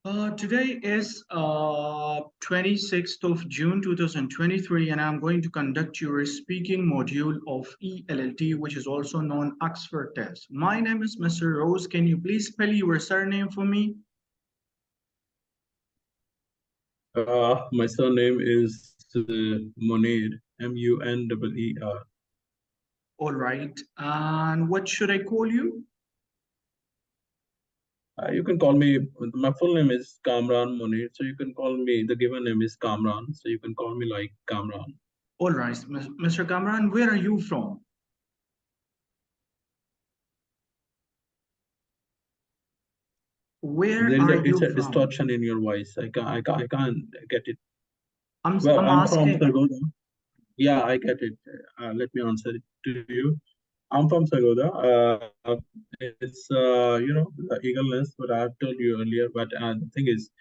Today is 26th of June 2023, and I'm going to conduct your speaking module of ELLT, which is also known Oxford test. My name is Mr. Rose. Can you please spell your surname for me? My surname is Munir, Munner. All right. And what should I call you? You can call me, my full name is Kamran Munir, so you can call me, the given name is Kamran, so you can call me like Kamran. All right, Mr. Kamran, where are you from? Where are It's you a from? distortion in your voice. I can't get it. I'm, Well, I'm I'm from asking. Sargodha. Yeah, I get it. Let me answer it to you. I'm from Sargodha. It's the eagle nest, what I have told you earlier. But the thing is,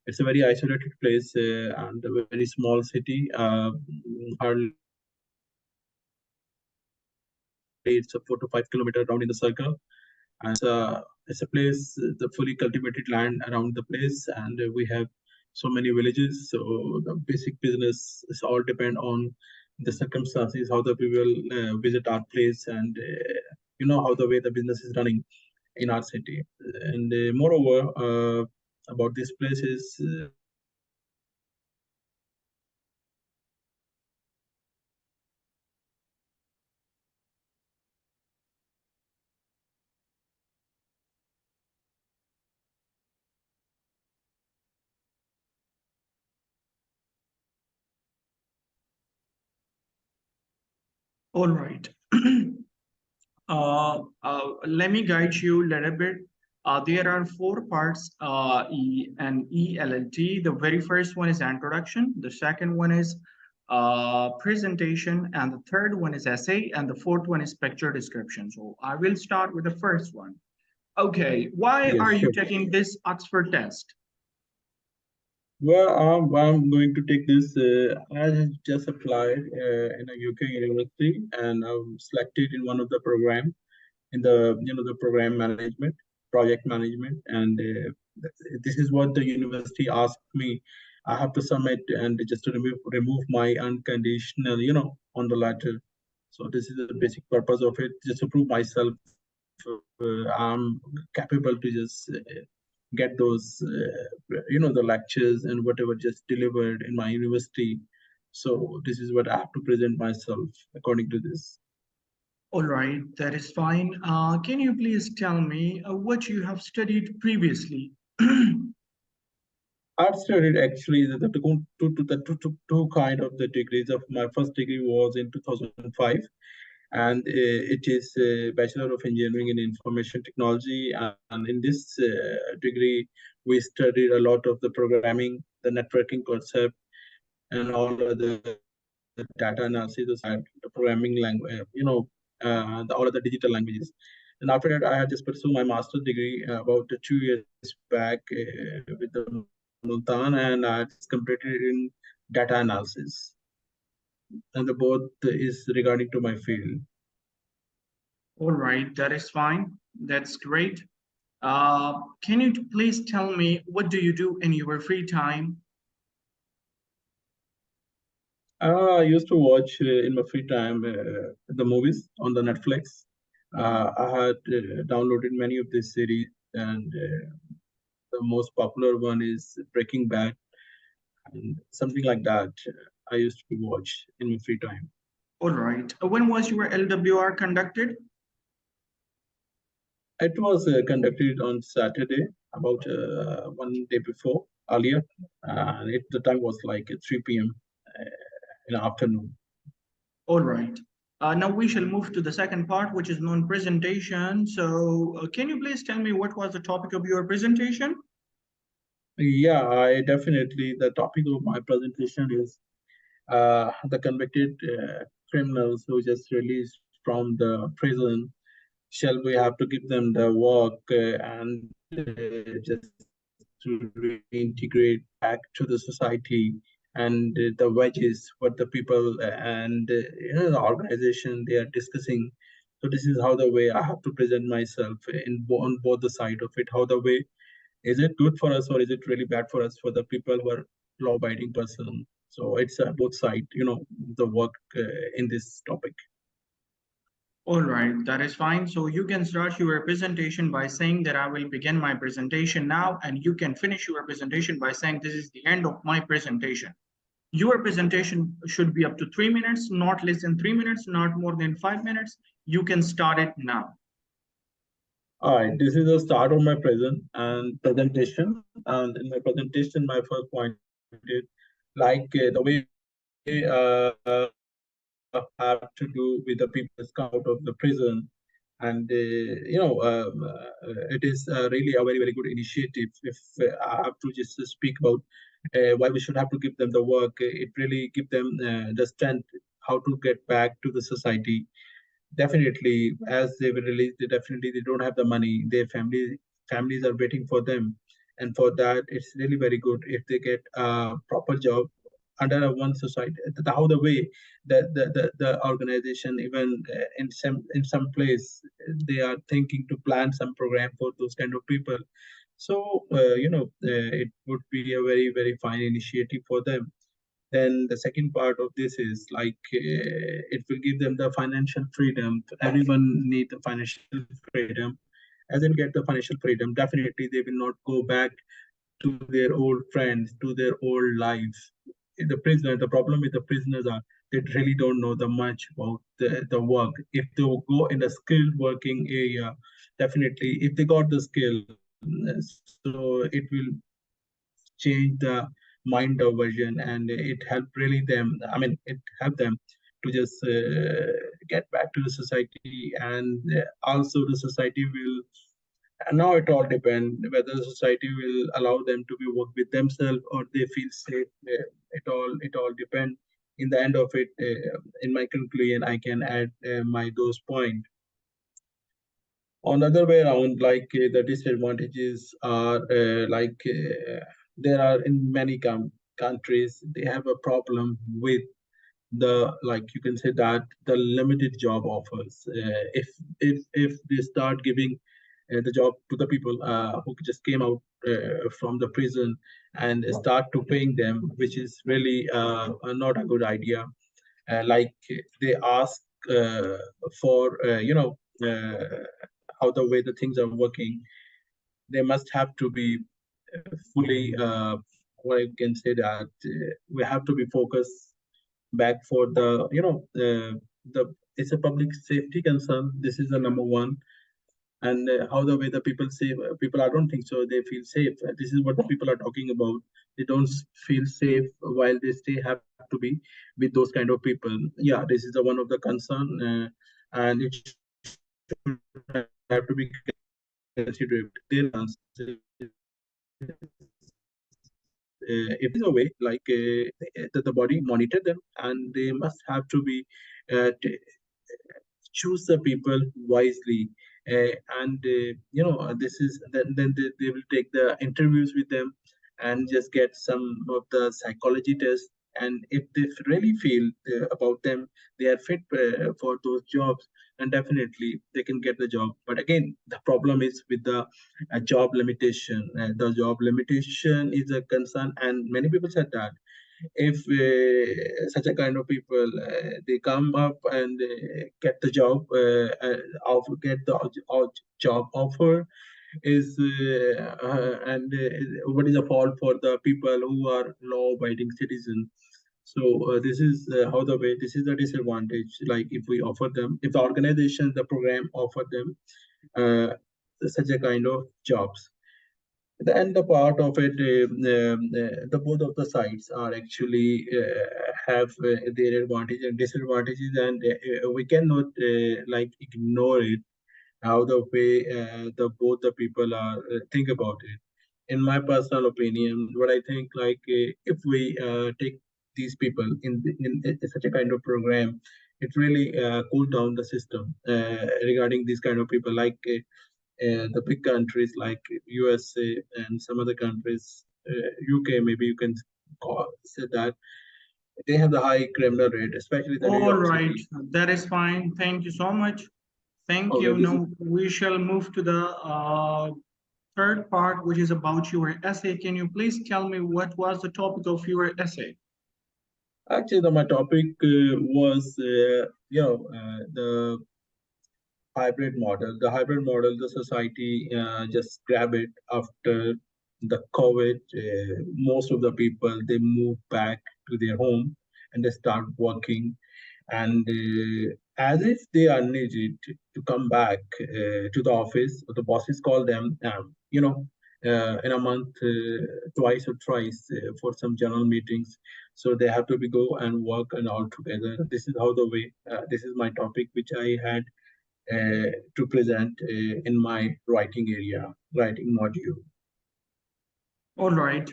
it's a very isolated place and a very small city. Hardly it's a 4 to 5 kilometer around in the circle, and it's a place, the fully cultivated land around the place, and we have so many villages. So the basic business is all depend on the circumstances, how the people visit our place, and how the way the business is running in our city. And moreover, about this place is All right. Let me guide you a little bit. There are four parts and ELLT. The very first one is introduction. The second one is presentation. And the third one is essay. And the fourth one is picture description. So I will start with the first one. Okay, why yes, are you sure. taking this Oxford test? Well, I'm going to take this. I just applied in a UK university, and I'm selected in one of the program in the program management, project management, and this is what the university asked me. I have to submit and just to remove my unconditional, on the letter. So this is the basic purpose of it, just to prove myself. I'm capable to just get those, the lectures and whatever just delivered in my university. So this is what I have to present myself according to this. All right, that is fine. Can you please tell me what you have studied previously? I've studied actually the two kind of the degrees. Of my first degree was in 2005, and it is Bachelor of Engineering in Information Technology. And in this degree, we studied a lot of the programming, the networking concept, and all other data analysis, the programming language, all of the digital languages. And after that, I had just pursued my master's degree about 2 years back with the Multan, and I just completed it in data analysis. And the both is regarding to my field. All right, that is fine. That's great. Can you please tell me what do you do in your free time? I used to watch in my free time the movies on the Netflix. I had downloaded many of these series, and the most popular one is Breaking Bad, and something like that. I used to watch in my free time. All right. When was your LWR conducted? It was conducted on Saturday, about 1 day before earlier, and the time was like 3 p.m. In the afternoon. All right. Now we shall move to the second part, which is non-presentation. So can you please tell me what was the topic of your presentation? Yeah, I definitely. The topic of my presentation is the convicted criminals who just released from the prison. Shall we have to give them the work and just to reintegrate back to the society, and the wages what the people and the organization they are discussing. So this is how the way I have to present myself on both the side of it, how the way Is it good for us or is it really bad for us, for the people who are law-abiding person? So it's both sides, the work in this topic. All right, that is fine. So you can start your presentation by saying that I will begin my presentation now, and you can finish your presentation by saying this is the end of my presentation. Your presentation should be up to 3 minutes, not less than 3 minutes, not more than 5 minutes. You can start it now. All right, this is the start of my presentation. And in my presentation, my first point is like the way have to do with the people who come out of the prison. And it is really a very, very good initiative. If I have to just speak about why we should have to give them the work, it really give them the strength how to get back to the society. Definitely, as they were released, they don't have the money. Their families are waiting for them, and for that, it's really very good if they get a proper job under one society. How the way that the organization, even in some place, they are thinking to plan some program for those kind of people. So it would be a very, very fine initiative for them. Then the second part of this is like it will give them the financial freedom. Everyone need the financial freedom. As they get the financial freedom, definitely they will not go back to their old friends, to their old lives. The problem with the prisoners are they really don't know the much about the work. If they go in a skilled working area, definitely if they got the skill, so it will change the mind diversion, and it helped really them. I mean, it helped them to just get back to the society, and also the society will. And now it all depends whether the society will allow them to be work with themselves or they feel safe. It all depends. In the end of it, in my conclusion, I can add my those points. On the other way around, like the disadvantages are there are in many countries they have a problem with the, like you can say that the limited job offers. If they start giving the job to the people who just came out from the prison and start to paying them, which is really not a good idea. Like they ask for how the way the things are working, they must have to be fully what I can say that we have to be focused back for the the it's a public safety concern. This is the number one. And how the way the people say people, I don't think so they feel safe. This is what the people are talking about. They don't feel safe while they stay have to be with those kind of people. Yeah, this is the one of the concern, and it should have to be considered. Their if there's a way like the body monitor them, and they must have to be choose the people wisely. And this is then they will take the interviews with them and just get some of the psychology tests. And if they really feel about them, they are fit for those jobs, and definitely they can get the job. But again, the problem is with the job limitation. The job limitation is a concern, and many people said that if such a kind of people they come up and get the job get the job offer is and what is the fault for the people who are law-abiding citizens. So this is how the way this is the disadvantage. Like if we offer them, if the organization, the program offer them uh, such a kind of jobs, and the part of it, the both of the sides are actually have their advantage and disadvantages, and we cannot like ignore it. How the way the both the people are think about it. In my personal opinion, what I think, like if we take these people in such a kind of program, it really cool down the system regarding these kind of people. Like the big countries like USA and some other countries, UK, maybe you can say that they have the high criminal rate, especially the New All York right, City. that is fine. Thank you so much. Thank Okay, you. this is Now we shall move to the third part, which is about your essay. Can you please tell me what was the topic of your essay? Actually, my topic was, the hybrid model. The hybrid model, the society just grab it after the COVID. Most of the people they move back to their home and they start working, and as if they are needed to come back to the office. The bosses call them, in a month, twice or thrice for some general meetings. So they have to be go and work and all together. This is how the way. This is my topic, which I had to present in my writing area, writing module. All right.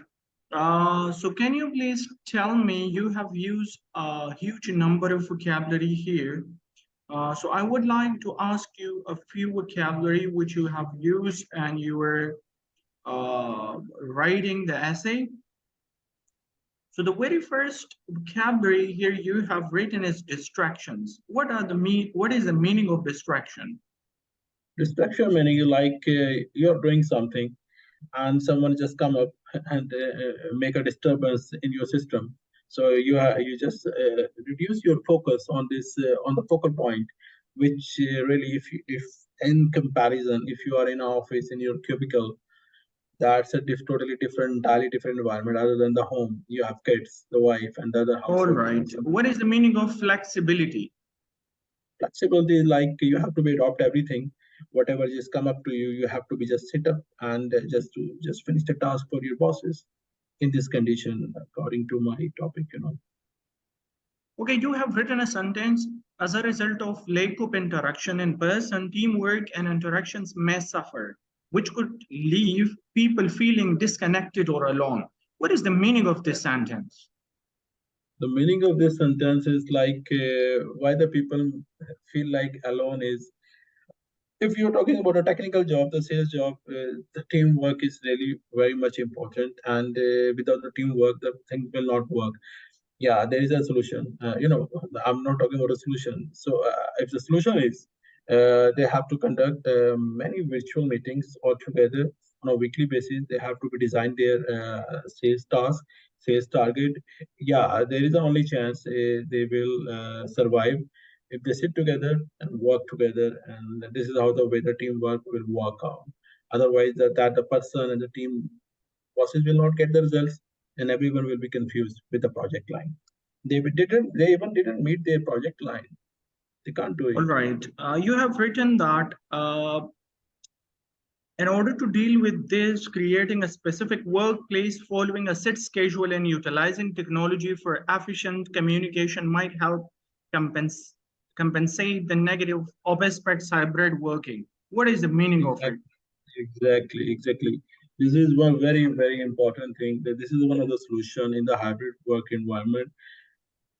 So can you please tell me, you have used a huge number of vocabulary here. So I would like to ask you a few vocabulary which you have used and you were writing the essay. So the very first vocabulary here you have written is distractions. What is the meaning of distraction? Distraction meaning like you're doing something and someone just come up and make a disturbance in your system. So you just reduce your focus on this on the focal point, which really, if in comparison, if you are in an office in your cubicle, that's a totally different, entirely different environment other than the home. You have kids, the wife, and the other All household right. things. What is the meaning of flexibility? Flexibility is like you have to be adopt everything, whatever just come up to you. You have to be just sit up and just finish the task for your bosses in this condition, according to my topic. Okay, you have written a sentence. As a result of lack of interaction in person, teamwork and interactions may suffer, which could leave people feeling disconnected or alone. What is the meaning of this sentence? The meaning of this sentence is like why the people feel like alone is, if you're talking about a technical job, the sales job, the teamwork is really very much important, and without the teamwork, the thing will not work. Yeah, there is a solution. I'm not talking about a solution. So if the solution is they have to conduct many virtual meetings all together on a weekly basis. They have to be design their sales task, sales target. Yeah, there is the only chance they will survive if they sit together and work together. And this is how the way the teamwork will work out. Otherwise, that the person and the team bosses will not get the results, and everyone will be confused with the project line. They even didn't meet their project line. They can't do All it. right. You have written that in order to deal with this, creating a specific workplace following a set schedule and utilizing technology for efficient communication might help compensate the negative aspects hybrid working. What is the meaning of it? Exactly. This is one very, very important thing, that this is one of the solution in the hybrid work environment.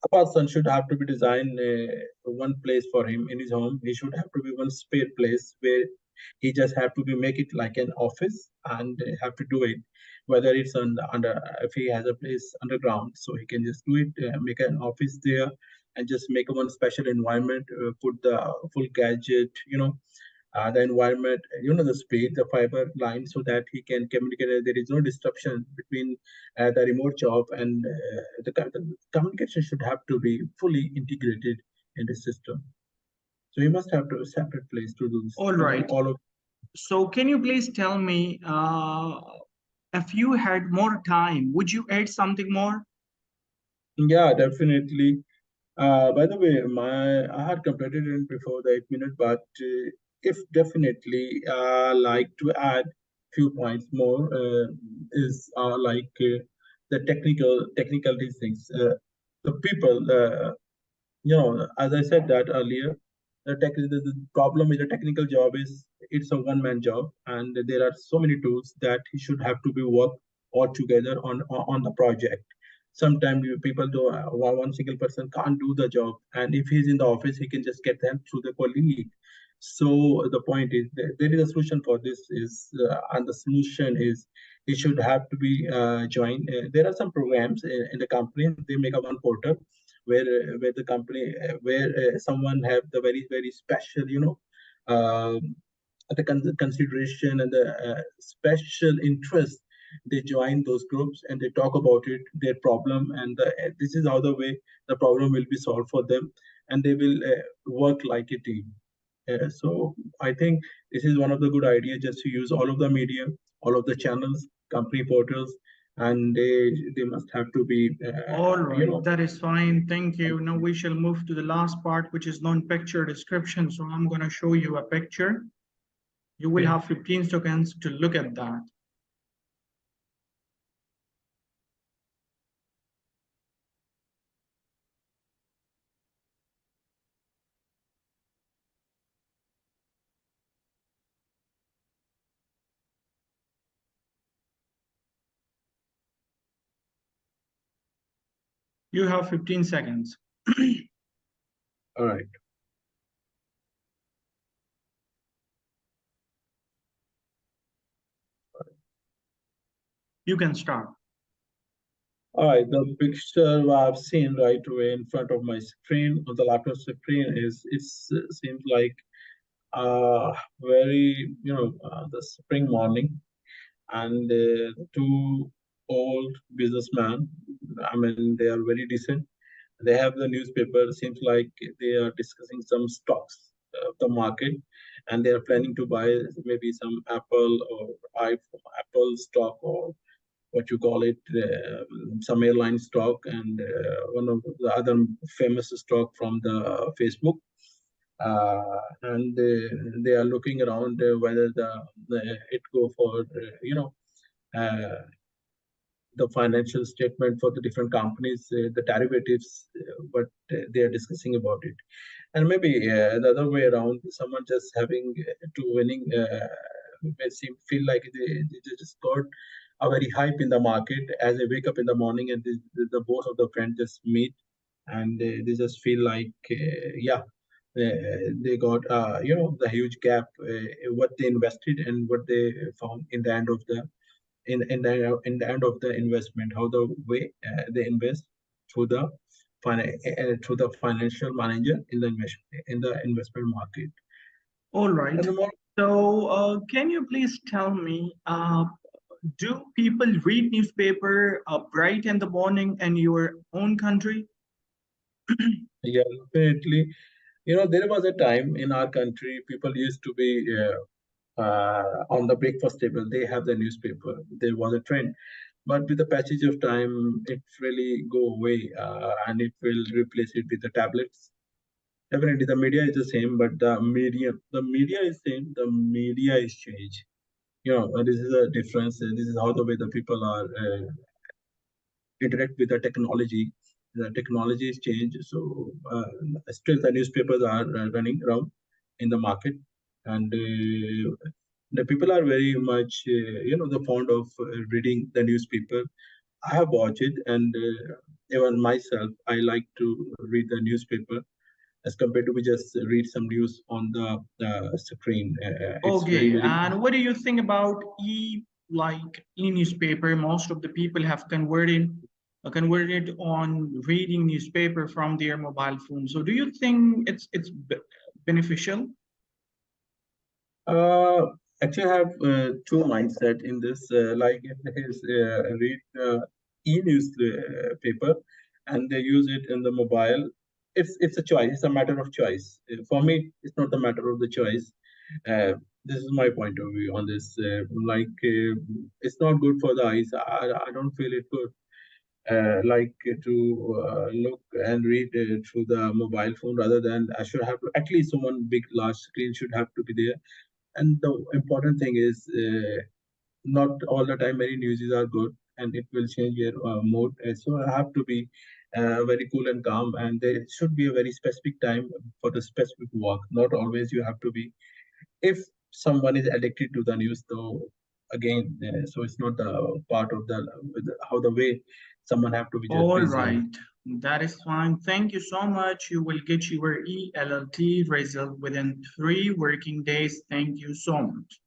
A person should have to be designed one place for him in his home. He should have to be one spare place where he just have to be make it like an office and have to do it. Whether it's under if he has a place underground, so he can just do it, make an office there, and just make one special environment, put the full gadget, the environment, the speed, the fiber line, so that he can communicate. There is no disruption between the remote job, and the communication should have to be fully integrated in the system. So you must have to a separate place to do this. All right. All of So can you please tell me, if you had more time, would you add something more? Yeah, definitely. By the way, I had completed it before the 8 minute, but if definitely like to add few points more is like the technical these things. The people, as I said that earlier, the problem with the technical job is it's a one-man job, and there are so many tools that he should have to be work all together on the project. Sometimes people do one single person can't do the job, and if he's in the office, he can just get them through the colleague. So the point is there is a solution for this and the solution is it should have to be joined. There are some programs in the company. They make a one portal where the company where someone have the very very special, the consideration and the special interest, they join those groups and they talk about it, their problem, and this is how the way the problem will be solved for them, and they will work like a team. So I think this is one of the good ideas, just to use all of the media, all of the channels, company portals, and they must have to be All you right, know. that is fine. Thank you. Now we shall move to the last part, which is non-picture description. So I'm going to show you a picture. You will Okay. have 15 seconds to look at that. You have 15 seconds. All right. You can start. All right, the picture I've seen right away in front of my screen, on the laptop screen, is seems like very, the spring morning, and two old businessmen. I mean, they are very decent. They have the newspaper. Seems like they are discussing some stocks of the market, and they are planning to buy maybe some Apple or iPhone, Apple stock, or what you call it, some airline stock, and one of the other famous stock from the Facebook. And they are looking around whether it go for uh, the financial statement for the different companies, the derivatives, what they are discussing about it. And maybe the other way around, someone just having to winning may feel like they just got a very hype in the market as they wake up in the morning, and the both of the friends just meet, and they just feel like yeah, they got the huge gap, what they invested and what they found in the end of the in the end of the investment, how the way they invest through the through the financial manager in the investment market. All right. And the more, So can you please tell me, do people read newspaper bright in the morning in your own country? yeah, definitely. There was a time in our country people used to be on the breakfast table. They have the newspaper. There was a trend, but with the passage of time, it really go away, and it will replace it with the tablets. Definitely, the media is the same, but the media is same. The media is changed. This is a difference. This is how the way the people are interact with the technology. The technology is changed, so still the newspapers are running around in the market, and the people are very much, the fond of reading the newspaper. I have watched it, and even myself, I like to read the newspaper as compared to we just read some news on the screen. It's very, Okay, very and what do you think about e-newspaper? Most of the people have converted on reading newspaper from their mobile phone. So do you think it's beneficial? Uh, actually, I have two mindset in this. Like if they read e-news paper and they use it in the mobile, it's a choice. It's a matter of choice. For me, it's not the matter of the choice. Uh, this is my point of view on this. It's not good for the eyes. I don't feel it good. Like to look and read through the mobile phone, rather than I should have to, at least one big large screen should have to be there. And the important thing is, not all the time many newses are good, and it will change your mood. So I have to be very cool and calm, and there should be a very specific time for the specific work. Not always you have to be. If someone is addicted to the news, though, again, so it's not the part of how the way someone have to be just All busy. right, that is fine. Thank you so much. You will get your ELLT result within 3 working days. Thank you so much.